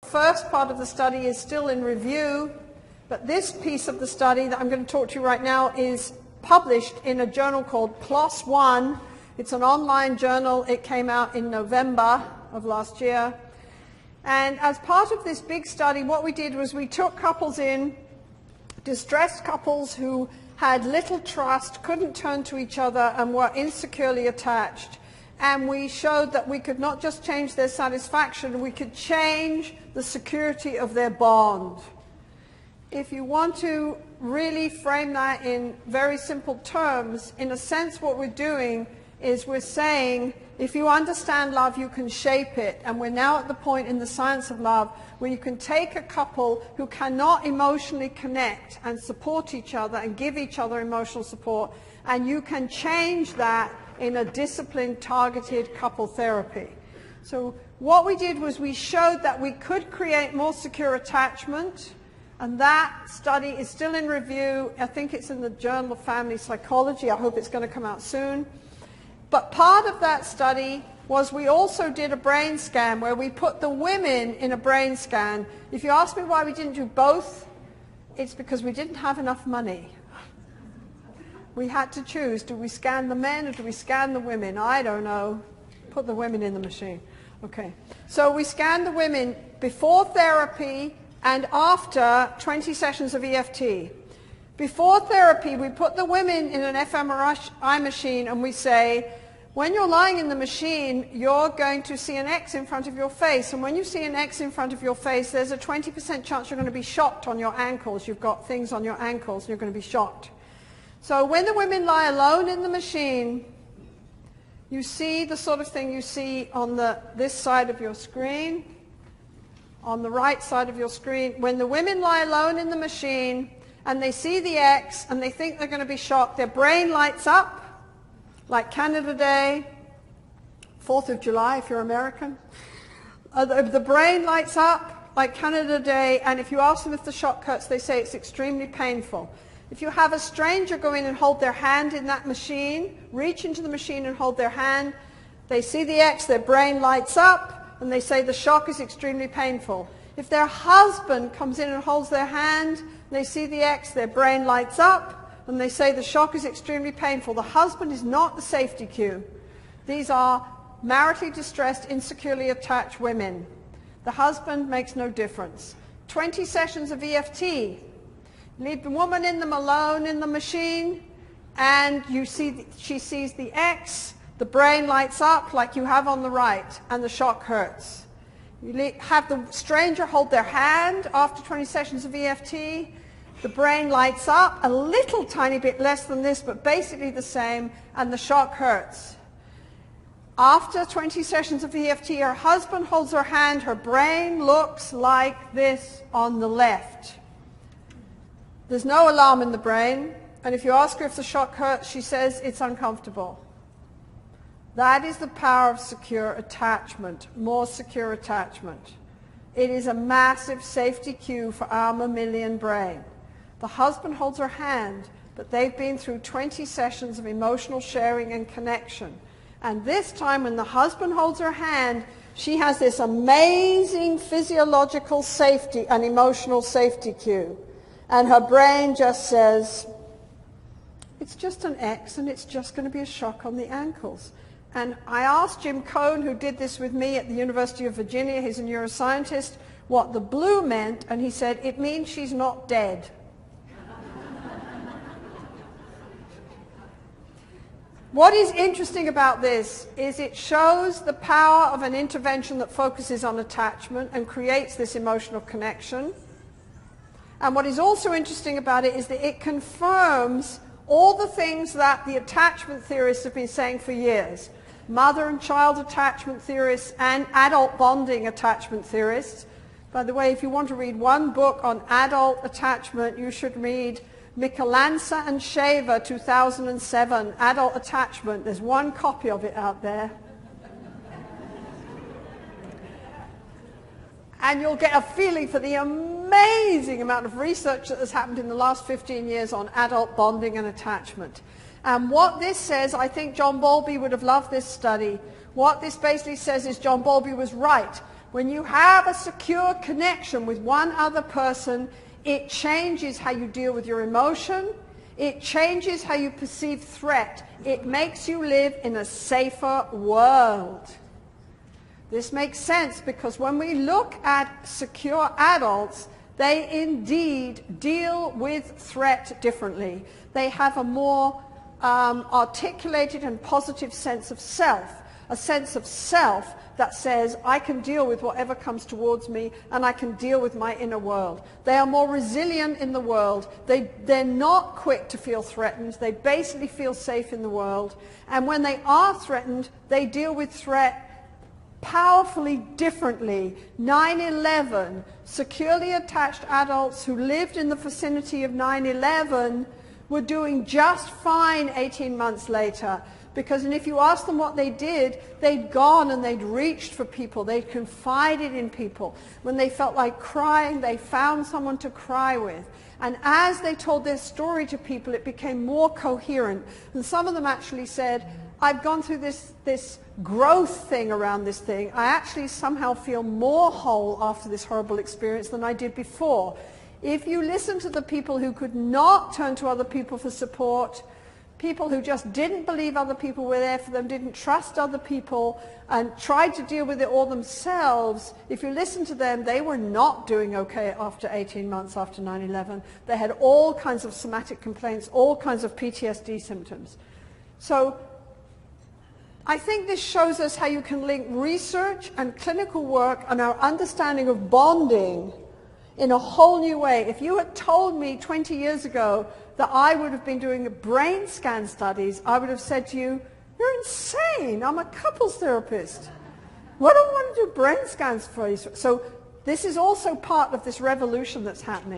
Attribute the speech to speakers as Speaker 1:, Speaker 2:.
Speaker 1: First part of the study is still in review, but this piece of the study that I'm going to talk to you right now is published in a journal called PLOS ONE. It's an online journal. It came out in November of last year. And as part of this big study, what we did was we took couples in, distressed couples who had little trust, couldn't turn to each other, and were insecurely attached. And we showed that we could not just change their satisfaction, we could change the security of their bond. If you want to really frame that in very simple terms, in a sense what we're doing is we're saying, if you understand love, you can shape it. And we're now at the point in the science of love where you can take a couple who cannot emotionally connect and support each other and give each other emotional support, and you can change that in a disciplined, targeted couple therapy. So what we did was we showed that we could create more secure attachment, and that study is still in review. I think it's in the Journal of Family Psychology. I hope it's going to come out soon. But part of that study was we also did a brain scan where we put the women in a brain scan. If you ask me why we didn't do both, it's because we didn't have enough money. We had to choose, do we scan the men or do we scan the women? I don't know. Put the women in the machine. Okay. So we scanned the women before therapy and after 20 sessions of EFT. Before therapy, we put the women in an fMRI machine and we say, when you're lying in the machine, you're going to see an X in front of your face. And when you see an X in front of your face, there's a 20% chance you're going to be shocked on your ankles. You've got things on your ankles and you're going to be shocked. So when the women lie alone in the machine, you see the sort of thing you see on this side of your screen, on the right side of your screen. When the women lie alone in the machine and they see the X and they think they're going to be shocked, their brain lights up, like Canada Day, 4th of July if you're American. The brain lights up like Canada Day, and if you ask them if the shock hurts, they say it's extremely painful. If you have a stranger go in and hold their hand in that machine, reach into the machine and hold their hand, they see the X, their brain lights up, and they say the shock is extremely painful. If their husband comes in and holds their hand, they see the X, their brain lights up, and they say the shock is extremely painful. The husband is not the safety cue. These are maritally distressed, insecurely attached women. The husband makes no difference. 20 sessions of EFT. Leave the woman in them alone in the machine, and you see she sees the X, the brain lights up like you have on the right, and the shock hurts. You have the stranger hold their hand after 20 sessions of EFT. The brain lights up a little tiny bit less than this, but basically the same, and the shock hurts. After 20 sessions of EFT, her husband holds her hand, her brain looks like this on the left. There's no alarm in the brain, and if you ask her if the shock hurts, she says it's uncomfortable. That is the power of secure attachment, more secure attachment. It is a massive safety cue for our mammalian brain. The husband holds her hand, but they've been through 20 sessions of emotional sharing and connection. And this time when the husband holds her hand, she has this amazing physiological safety and emotional safety cue. And her brain just says, it's just an X and it's just going to be a shock on the ankles. And I asked Jim Cohn, who did this with me at the University of Virginia, he's a neuroscientist, what the blue meant, and he said, it means she's not dead. What is interesting about this is it shows the power of an intervention that focuses on attachment and creates this emotional connection. And what is also interesting about it is that it confirms all the things that the attachment theorists have been saying for years. Mother and child attachment theorists and adult bonding attachment theorists. By the way, if you want to read one book on adult attachment, you should read Michelanza and Shaver, 2007, Adult Attachment. There's one copy of it out there. And you'll get a feeling for the amazing amount of research that has happened in the last 15 years on adult bonding and attachment. And what this says, I think John Bowlby would have loved this study. What this basically says is John Bowlby was right. When you have a secure connection with one other person, it changes how you deal with your emotion. It changes how you perceive threat. It makes you live in a safer world. This makes sense because when we look at secure adults, they indeed deal with threat differently. They have a more articulated and positive sense of self, a sense of self that says, I can deal with whatever comes towards me and I can deal with my inner world. They are more resilient in the world. They're not quick to feel threatened. They basically feel safe in the world. And when they are threatened, they deal with threat powerfully differently. 9/11, securely attached adults who lived in the vicinity of 9/11 were doing just fine 18 months later. Because, and if you ask them what they did, they'd gone and they'd reached for people, they'd confided in people. When they felt like crying, they found someone to cry with. And as they told their story to people, it became more coherent. And some of them actually said, I've gone through this growth thing around this thing. I actually somehow feel more whole after this horrible experience than I did before. If you listen to the people who could not turn to other people for support, people who just didn't believe other people were there for them, didn't trust other people, and tried to deal with it all themselves, if you listen to them, they were not doing okay after 18 months after 9/11. They had all kinds of somatic complaints, all kinds of PTSD symptoms. So I think this shows us how you can link research and clinical work and our understanding of bonding in a whole new way. If you had told me 20 years ago that I would have been doing brain scan studies, I would have said to you, you're insane, I'm a couples therapist. What do I want to do brain scans for you? So this is also part of this revolution that's happening.